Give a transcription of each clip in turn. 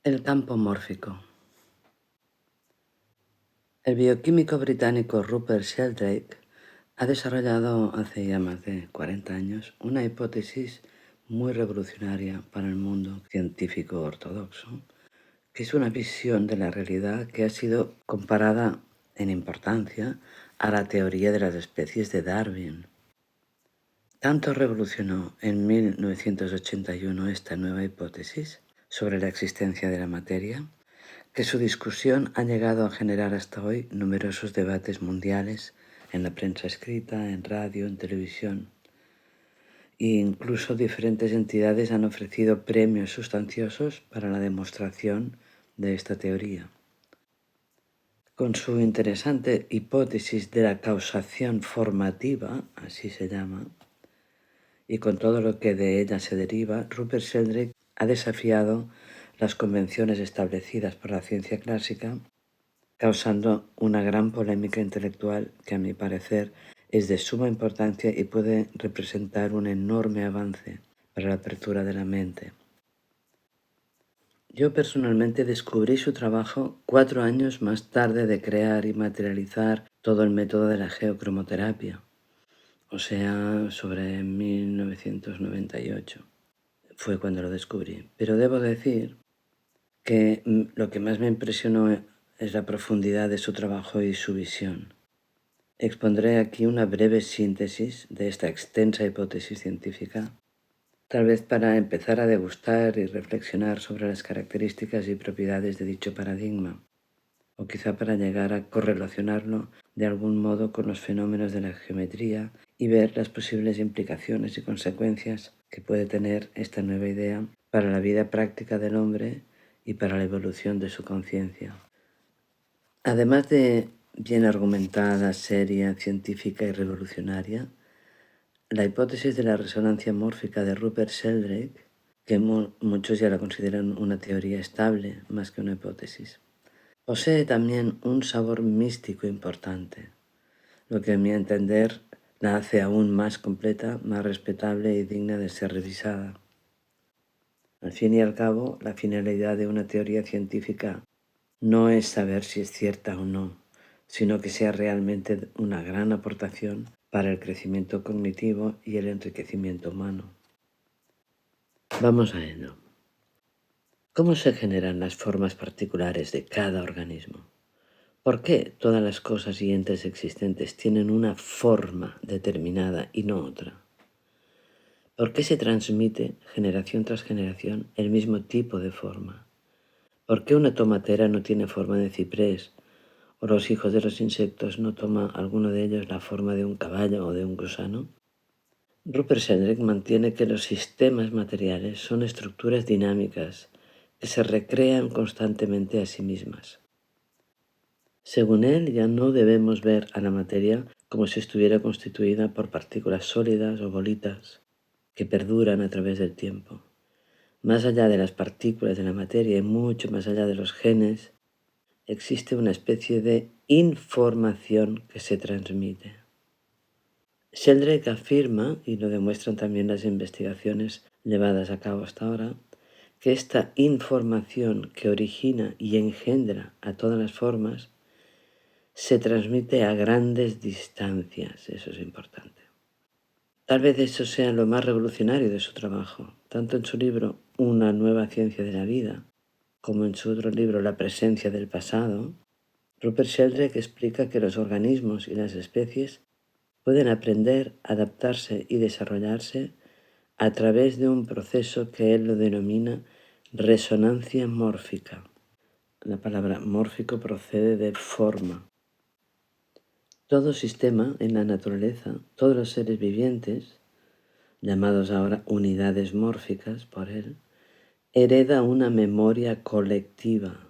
El campo mórfico. El bioquímico británico Rupert Sheldrake ha desarrollado hace ya más de 40 años una hipótesis muy revolucionaria para el mundo científico ortodoxo, que es una visión de la realidad que ha sido comparada en importancia a la teoría de las especies de Darwin. Tanto revolucionó en 1981 esta nueva hipótesis sobre la existencia de la materia, que su discusión ha llegado a generar hasta hoy numerosos debates mundiales en la prensa escrita, en radio, en televisión, e incluso diferentes entidades han ofrecido premios sustanciosos para la demostración de esta teoría. Con su interesante hipótesis de la causación formativa, así se llama, y con todo lo que de ella se deriva, Rupert Sheldrake ha desafiado las convenciones establecidas por la ciencia clásica, causando una gran polémica intelectual que, a mi parecer, es de suma importancia y puede representar un enorme avance para la apertura de la mente. Yo personalmente descubrí su trabajo 4 años más tarde de crear y materializar todo el método de la geocromoterapia, o sea, sobre 1998. Fue cuando lo descubrí. Pero debo decir que lo que más me impresionó es la profundidad de su trabajo y su visión. Expondré aquí una breve síntesis de esta extensa hipótesis científica, tal vez para empezar a degustar y reflexionar sobre las características y propiedades de dicho paradigma, o quizá para llegar a correlacionarlo de algún modo con los fenómenos de la geometría y ver las posibles implicaciones y consecuencias que puede tener esta nueva idea para la vida práctica del hombre y para la evolución de su conciencia. Además de bien argumentada, seria, científica y revolucionaria, la hipótesis de la resonancia mórfica de Rupert Sheldrake, que muchos ya la consideran una teoría estable más que una hipótesis, posee también un sabor místico importante, lo que a mi entender la hace aún más completa, más respetable y digna de ser revisada. Al fin y al cabo, la finalidad de una teoría científica no es saber si es cierta o no, sino que sea realmente una gran aportación para el crecimiento cognitivo y el enriquecimiento humano. Vamos a ello. ¿Cómo se generan las formas particulares de cada organismo? ¿Por qué todas las cosas y entes existentes tienen una forma determinada y no otra? ¿Por qué se transmite generación tras generación el mismo tipo de forma? ¿Por qué una tomatera no tiene forma de ciprés o los hijos de los insectos no toma alguno de ellos la forma de un caballo o de un gusano? Rupert Sheldrake mantiene que los sistemas materiales son estructuras dinámicas que se recrean constantemente a sí mismas. Según él, ya no debemos ver a la materia como si estuviera constituida por partículas sólidas o bolitas que perduran a través del tiempo. Más allá de las partículas de la materia y mucho más allá de los genes, existe una especie de información que se transmite. Sheldrake afirma, y lo demuestran también las investigaciones llevadas a cabo hasta ahora, que esta información que origina y engendra a todas las formas se transmite a grandes distancias. Eso es importante. Tal vez eso sea lo más revolucionario de su trabajo, tanto en su libro Una nueva ciencia de la vida, como en su otro libro La presencia del pasado. Rupert Sheldrake explica que los organismos y las especies pueden aprender, adaptarse y desarrollarse a través de un proceso que él lo denomina resonancia mórfica. La palabra mórfico procede de forma. Todo sistema en la naturaleza, todos los seres vivientes, llamados ahora unidades mórficas por él, hereda una memoria colectiva.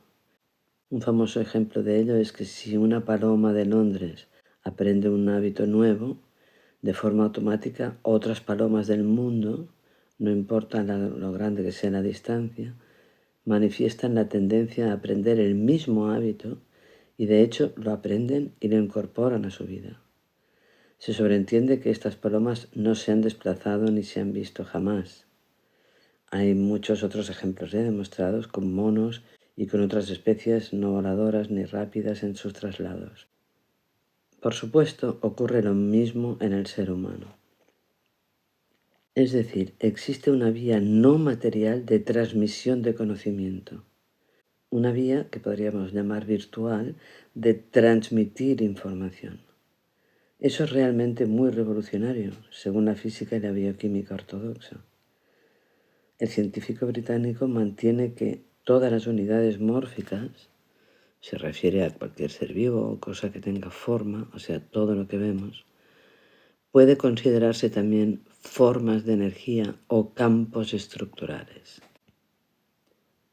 Un famoso ejemplo de ello es que si una paloma de Londres aprende un hábito nuevo, de forma automática otras palomas del mundo, no importa lo grande que sea la distancia, manifiestan la tendencia a aprender el mismo hábito y de hecho lo aprenden y lo incorporan a su vida. Se sobreentiende que estas palomas no se han desplazado ni se han visto jamás. Hay muchos otros ejemplos demostrados con monos y con otras especies no voladoras ni rápidas en sus traslados. Por supuesto, ocurre lo mismo en el ser humano. Es decir, existe una vía no material de transmisión de conocimiento, una vía que podríamos llamar virtual de transmitir información. Eso es realmente muy revolucionario, según la física y la bioquímica ortodoxa. El científico británico mantiene que todas las unidades mórficas, se refiere a cualquier ser vivo o cosa que tenga forma, o sea, todo lo que vemos, puede considerarse también formas de energía o campos estructurales.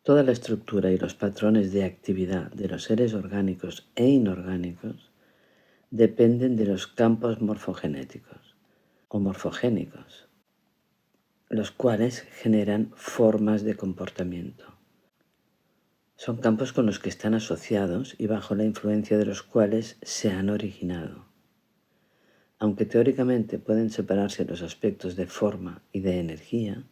Toda la estructura y los patrones de actividad de los seres orgánicos e inorgánicos dependen de los campos morfogenéticos o morfogénicos, los cuales generan formas de comportamiento. Son campos con los que están asociados y bajo la influencia de los cuales se han originado. Aunque teóricamente pueden separarse los aspectos de forma y de energía,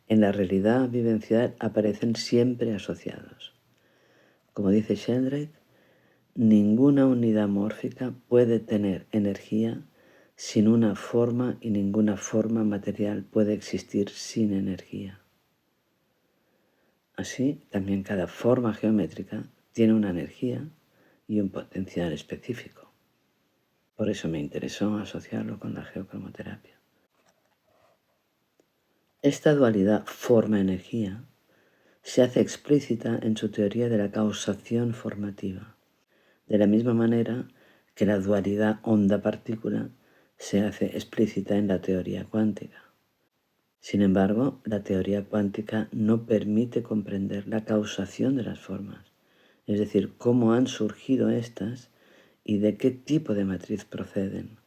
en la realidad vivencial aparecen siempre asociados. Como dice Sheldrake, ninguna unidad mórfica puede tener energía sin una forma y ninguna forma material puede existir sin energía. Así, también cada forma geométrica tiene una energía y un potencial específico. Por eso me interesó asociarlo con la geocromoterapia. Esta dualidad forma-energía se hace explícita en su teoría de la causación formativa, de la misma manera que la dualidad onda-partícula se hace explícita en la teoría cuántica. Sin embargo, la teoría cuántica no permite comprender la causación de las formas, es decir, cómo han surgido estas y de qué tipo de matriz proceden.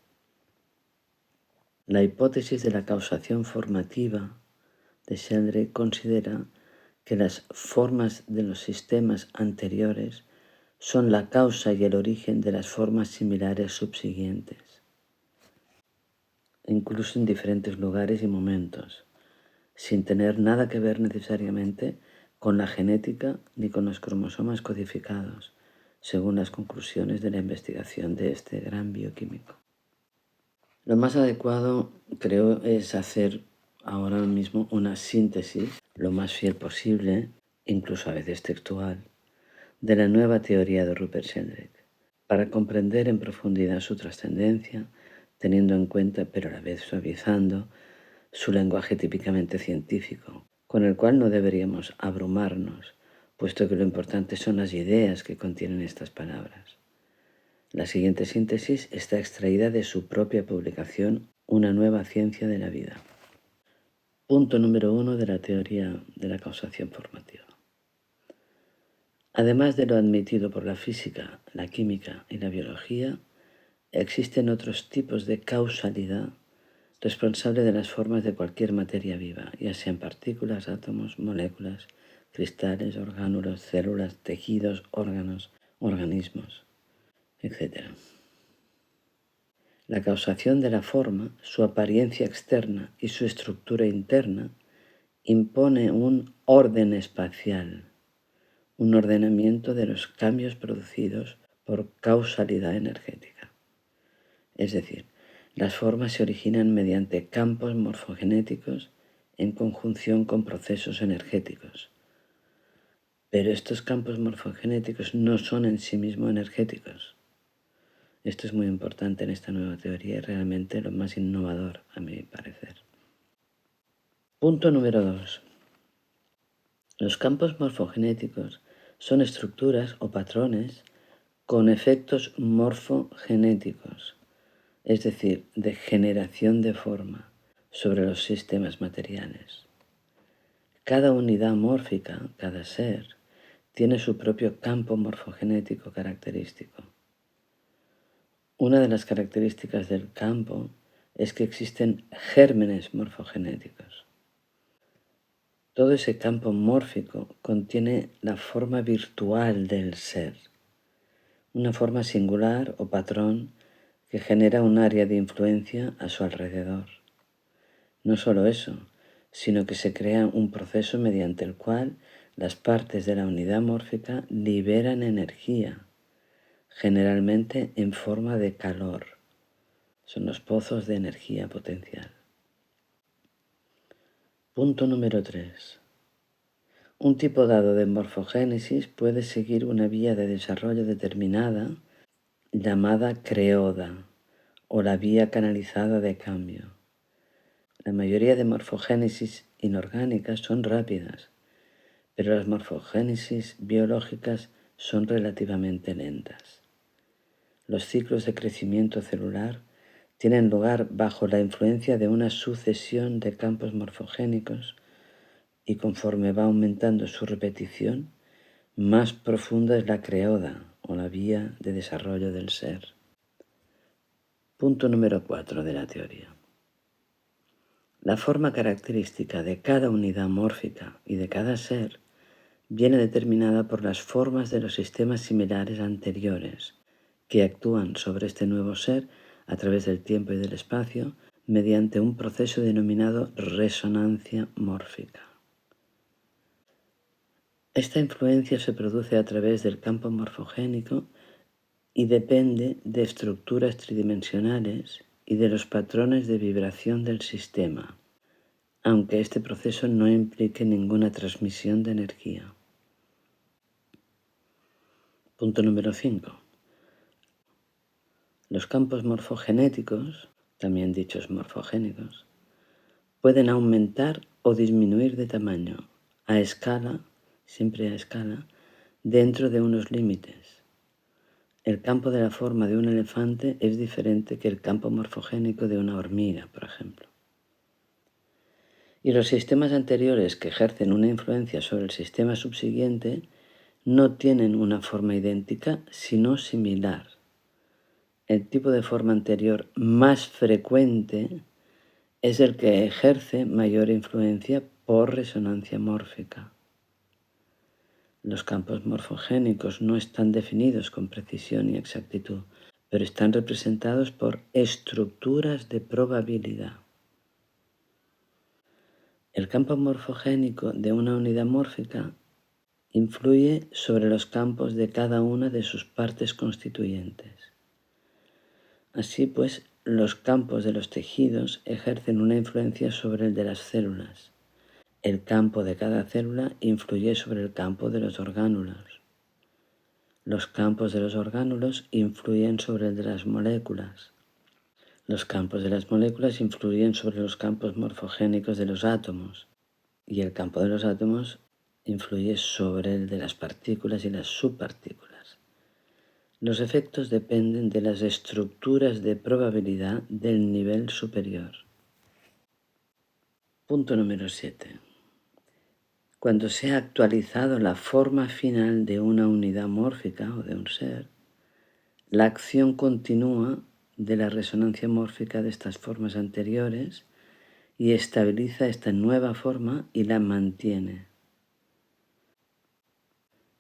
La hipótesis de la causación formativa de Sheldrake considera que las formas de los sistemas anteriores son la causa y el origen de las formas similares subsiguientes, incluso en diferentes lugares y momentos, sin tener nada que ver necesariamente con la genética ni con los cromosomas codificados, según las conclusiones de la investigación de este gran bioquímico. Lo más adecuado, creo, es hacer ahora mismo una síntesis lo más fiel posible, incluso a veces textual, de la nueva teoría de Rupert Sheldrake, para comprender en profundidad su trascendencia, teniendo en cuenta, pero a la vez suavizando, su lenguaje típicamente científico, con el cual no deberíamos abrumarnos, puesto que lo importante son las ideas que contienen estas palabras. La siguiente síntesis está extraída de su propia publicación, Una nueva ciencia de la vida. Punto número 1 de la teoría de la causación formativa. Además de lo admitido por la física, la química y la biología, existen otros tipos de causalidad responsable de las formas de cualquier materia viva, ya sean partículas, átomos, moléculas, cristales, orgánulos, células, tejidos, órganos, organismos, etc. La causación de la forma, su apariencia externa y su estructura interna impone un orden espacial, un ordenamiento de los cambios producidos por causalidad energética. Es decir, las formas se originan mediante campos morfogenéticos en conjunción con procesos energéticos. Pero estos campos morfogenéticos no son en sí mismos energéticos. Esto es muy importante en esta nueva teoría y realmente lo más innovador, a mi parecer. Punto número 2. Los campos morfogenéticos son estructuras o patrones con efectos morfogenéticos, es decir, de generación de forma sobre los sistemas materiales. Cada unidad mórfica, cada ser, tiene su propio campo morfogenético característico. Una de las características del campo es que existen gérmenes morfogenéticos. Todo ese campo mórfico contiene la forma virtual del ser, una forma singular o patrón que genera un área de influencia a su alrededor. No solo eso, sino que se crea un proceso mediante el cual las partes de la unidad mórfica liberan energía, generalmente en forma de calor. Son los pozos de energía potencial. Punto número 3. Un tipo dado de morfogénesis puede seguir una vía de desarrollo determinada llamada creoda o la vía canalizada de cambio. La mayoría de morfogénesis inorgánicas son rápidas, pero las morfogénesis biológicas son relativamente lentas. Los ciclos de crecimiento celular tienen lugar bajo la influencia de una sucesión de campos morfogénicos y conforme va aumentando su repetición, más profunda es la creoda o la vía de desarrollo del ser. Punto número 4 de la teoría. La forma característica de cada unidad mórfica y de cada ser viene determinada por las formas de los sistemas similares anteriores que actúan sobre este nuevo ser a través del tiempo y del espacio mediante un proceso denominado resonancia mórfica. Esta influencia se produce a través del campo morfogénico y depende de estructuras tridimensionales y de los patrones de vibración del sistema, aunque este proceso no implique ninguna transmisión de energía. Punto número 5. Los campos morfogenéticos, también dichos morfogénicos, pueden aumentar o disminuir de tamaño a escala, siempre a escala, dentro de unos límites. El campo de la forma de un elefante es diferente que el campo morfogénico de una hormiga, por ejemplo. Y los sistemas anteriores que ejercen una influencia sobre el sistema subsiguiente no tienen una forma idéntica, sino similar. El tipo de forma anterior más frecuente es el que ejerce mayor influencia por resonancia mórfica. Los campos morfogénicos no están definidos con precisión y exactitud, pero están representados por estructuras de probabilidad. El campo morfogénico de una unidad mórfica influye sobre los campos de cada una de sus partes constituyentes. Así pues, los campos de los tejidos ejercen una influencia sobre el de las células. El campo de cada célula influye sobre el campo de los orgánulos. Los campos de los orgánulos influyen sobre el de las moléculas. Los campos de las moléculas influyen sobre los campos morfogénicos de los átomos. Y el campo de los átomos influye sobre el de las partículas y las subpartículas. Los efectos dependen de las estructuras de probabilidad del nivel superior. Punto número 7. Cuando se ha actualizado la forma final de una unidad mórfica o de un ser, la acción continúa de la resonancia mórfica de estas formas anteriores y estabiliza esta nueva forma y la mantiene.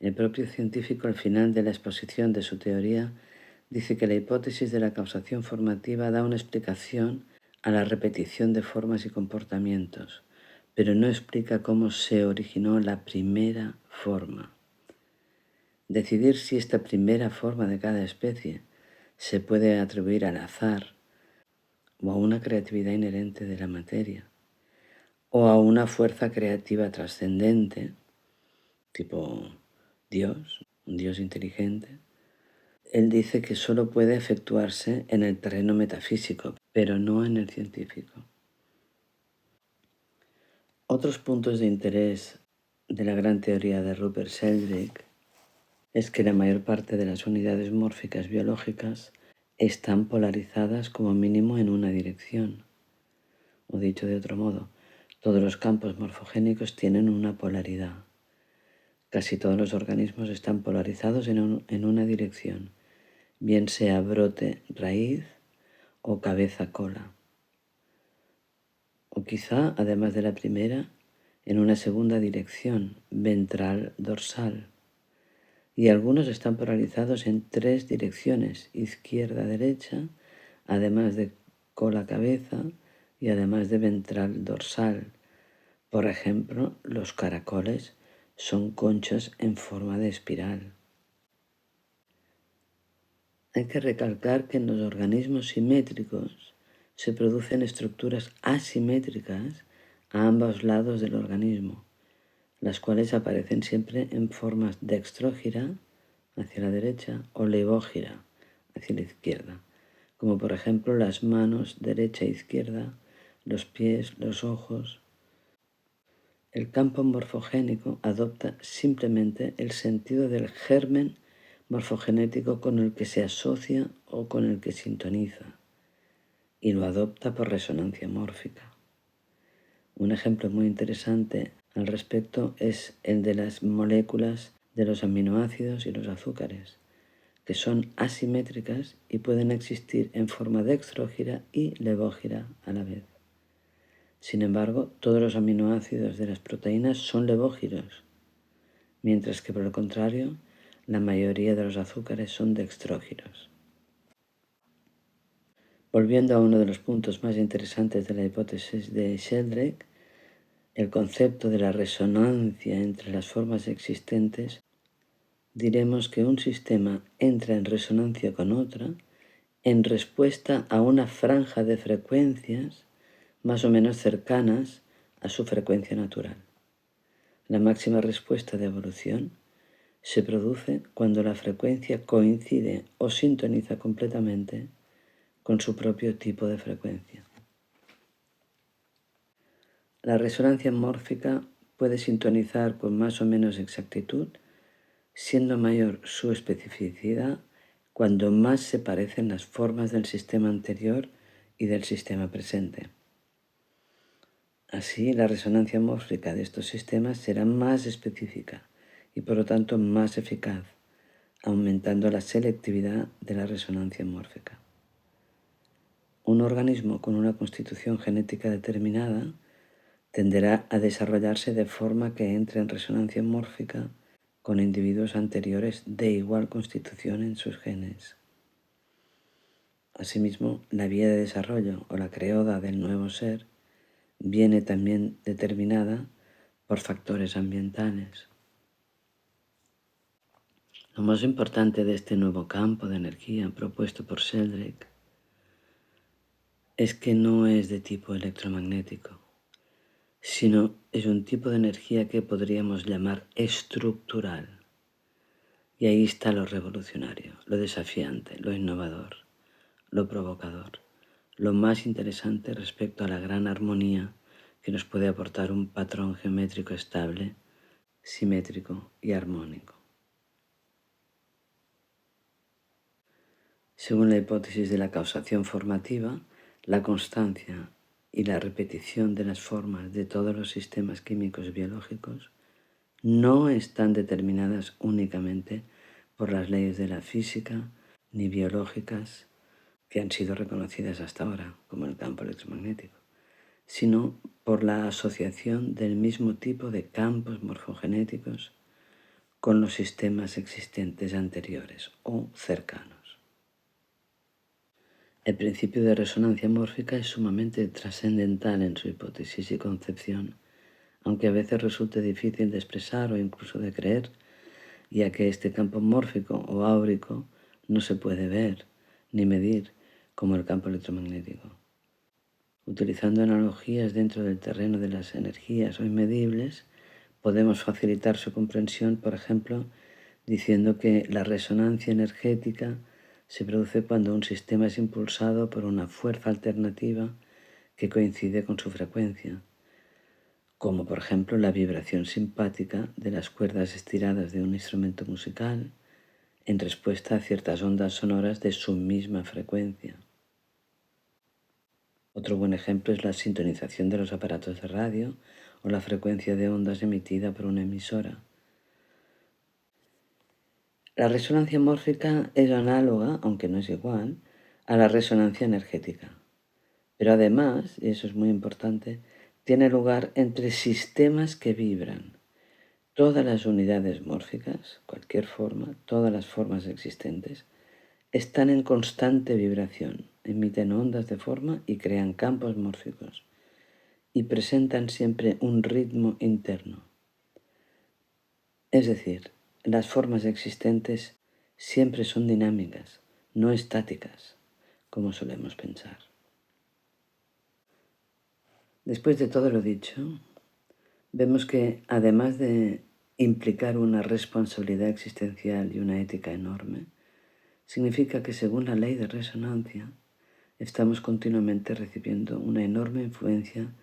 El propio científico, al final de la exposición de su teoría, dice que la hipótesis de la causación formativa da una explicación a la repetición de formas y comportamientos, pero no explica cómo se originó la primera forma. Decidir si esta primera forma de cada especie se puede atribuir al azar o a una creatividad inherente de la materia o a una fuerza creativa trascendente, tipo Dios, un Dios inteligente. Él dice que solo puede efectuarse en el terreno metafísico, pero no en el científico. Otros puntos de interés de la gran teoría de Rupert Sheldrake es que la mayor parte de las unidades mórficas biológicas están polarizadas como mínimo en una dirección. O dicho de otro modo, todos los campos morfogénicos tienen una polaridad. Casi todos los organismos están polarizados en una dirección, bien sea brote, raíz o cabeza, cola. O quizá, además de la primera, en una segunda dirección, ventral, dorsal. Y algunos están polarizados en 3 direcciones, izquierda, derecha, además de cola, cabeza y además de ventral, dorsal, Por ejemplo, los caracoles son conchas en forma de espiral. Hay que recalcar que en los organismos simétricos se producen estructuras asimétricas a ambos lados del organismo, las cuales aparecen siempre en formas dextrógira, hacia la derecha, o levógira, hacia la izquierda, como por ejemplo las manos derecha e izquierda, los pies, los ojos. El campo morfogénico adopta simplemente el sentido del germen morfogenético con el que se asocia o con el que sintoniza, y lo adopta por resonancia mórfica. Un ejemplo muy interesante al respecto es el de las moléculas de los aminoácidos y los azúcares, que son asimétricas y pueden existir en forma dextrógira y levógira a la vez. Sin embargo, todos los aminoácidos de las proteínas son levógiros, mientras que por el contrario, la mayoría de los azúcares son dextrógiros. Volviendo a uno de los puntos más interesantes de la hipótesis de Sheldrake, el concepto de la resonancia entre las formas existentes, diremos que un sistema entra en resonancia con otra en respuesta a una franja de frecuencias más o menos cercanas a su frecuencia natural. La máxima respuesta de evolución se produce cuando la frecuencia coincide o sintoniza completamente con su propio tipo de frecuencia. La resonancia mórfica puede sintonizar con más o menos exactitud, siendo mayor su especificidad cuando más se parecen las formas del sistema anterior y del sistema presente. Así, la resonancia mórfica de estos sistemas será más específica y por lo tanto más eficaz, aumentando la selectividad de la resonancia mórfica. Un organismo con una constitución genética determinada tenderá a desarrollarse de forma que entre en resonancia mórfica con individuos anteriores de igual constitución en sus genes. Asimismo, la vía de desarrollo o la creoda del nuevo ser viene también determinada por factores ambientales. Lo más importante de este nuevo campo de energía propuesto por Sheldrake es que no es de tipo electromagnético, sino es un tipo de energía que podríamos llamar estructural. Y ahí está lo revolucionario, lo desafiante, lo innovador, lo provocador, lo más interesante respecto a la gran armonía que nos puede aportar un patrón geométrico estable, simétrico y armónico. Según la hipótesis de la causación formativa, la constancia y la repetición de las formas de todos los sistemas químicos biológicos no están determinadas únicamente por las leyes de la física ni biológicas que han sido reconocidas hasta ahora, como el campo electromagnético, sino por la asociación del mismo tipo de campos morfogenéticos con los sistemas existentes anteriores o cercanos. El principio de resonancia mórfica es sumamente trascendental en su hipótesis y concepción, aunque a veces resulte difícil de expresar o incluso de creer, ya que este campo mórfico o áurico no se puede ver ni medir como el campo electromagnético. Utilizando analogías dentro del terreno de las energías o inmedibles, podemos facilitar su comprensión, por ejemplo, diciendo que la resonancia energética se produce cuando un sistema es impulsado por una fuerza alternativa que coincide con su frecuencia, como por ejemplo la vibración simpática de las cuerdas estiradas de un instrumento musical en respuesta a ciertas ondas sonoras de su misma frecuencia. Otro buen ejemplo es la sintonización de los aparatos de radio o la frecuencia de ondas emitida por una emisora. La resonancia mórfica es análoga, aunque no es igual, a la resonancia energética. Pero además, y eso es muy importante, tiene lugar entre sistemas que vibran. Todas las unidades mórficas, cualquier forma, todas las formas existentes, están en constante vibración, emiten ondas de forma y crean campos mórficos. y presentan siempre un ritmo interno. Es decir, las formas existentes siempre son dinámicas, no estáticas, como solemos pensar. Después de todo lo dicho, vemos que además de implicar una responsabilidad existencial y una ética enorme, significa que según la ley de resonancia, estamos continuamente recibiendo una enorme influencia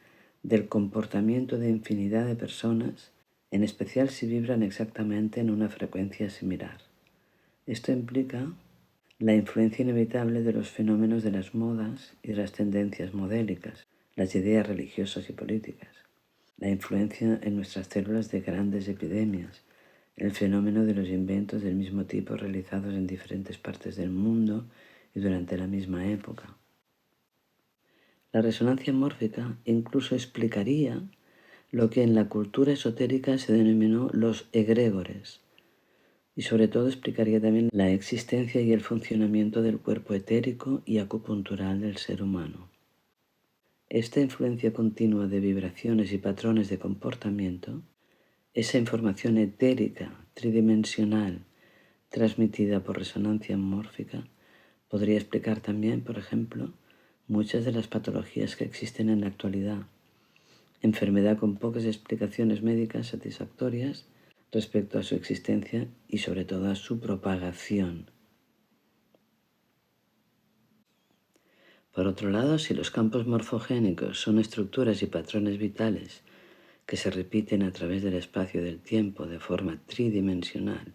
del comportamiento de infinidad de personas, en especial si vibran exactamente en una frecuencia similar. Esto implica la influencia inevitable de los fenómenos de las modas y de las tendencias modélicas, las ideas religiosas y políticas, la influencia en nuestras células de grandes epidemias, el fenómeno de los inventos del mismo tipo realizados en diferentes partes del mundo y durante la misma época. La resonancia mórfica incluso explicaría lo que en la cultura esotérica se denominó los egregores, y sobre todo explicaría también la existencia y el funcionamiento del cuerpo etérico y acupuntural del ser humano. Esta influencia continua de vibraciones y patrones de comportamiento, esa información etérica tridimensional transmitida por resonancia mórfica, podría explicar también, por ejemplo, muchas de las patologías que existen en la actualidad, enfermedad con pocas explicaciones médicas satisfactorias respecto a su existencia y sobre todo a su propagación. Por otro lado, si los campos morfogénicos son estructuras y patrones vitales que se repiten a través del espacio y del tiempo de forma tridimensional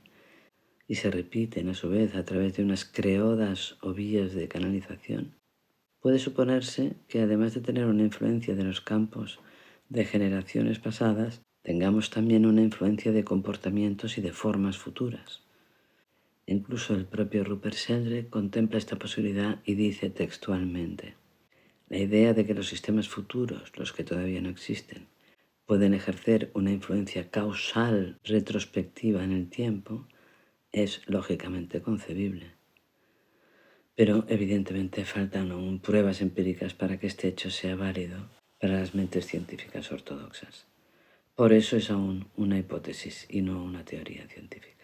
y se repiten a su vez a través de unas creodas o vías de canalización, puede suponerse que además de tener una influencia de los campos de generaciones pasadas, tengamos también una influencia de comportamientos y de formas futuras. Incluso el propio Rupert Sheldrake contempla esta posibilidad y dice textualmente: la idea de que los sistemas futuros, los que todavía no existen, pueden ejercer una influencia causal retrospectiva en el tiempo es lógicamente concebible. Pero evidentemente faltan aún pruebas empíricas para que este hecho sea válido para las mentes científicas ortodoxas. Por eso es aún una hipótesis y no una teoría científica.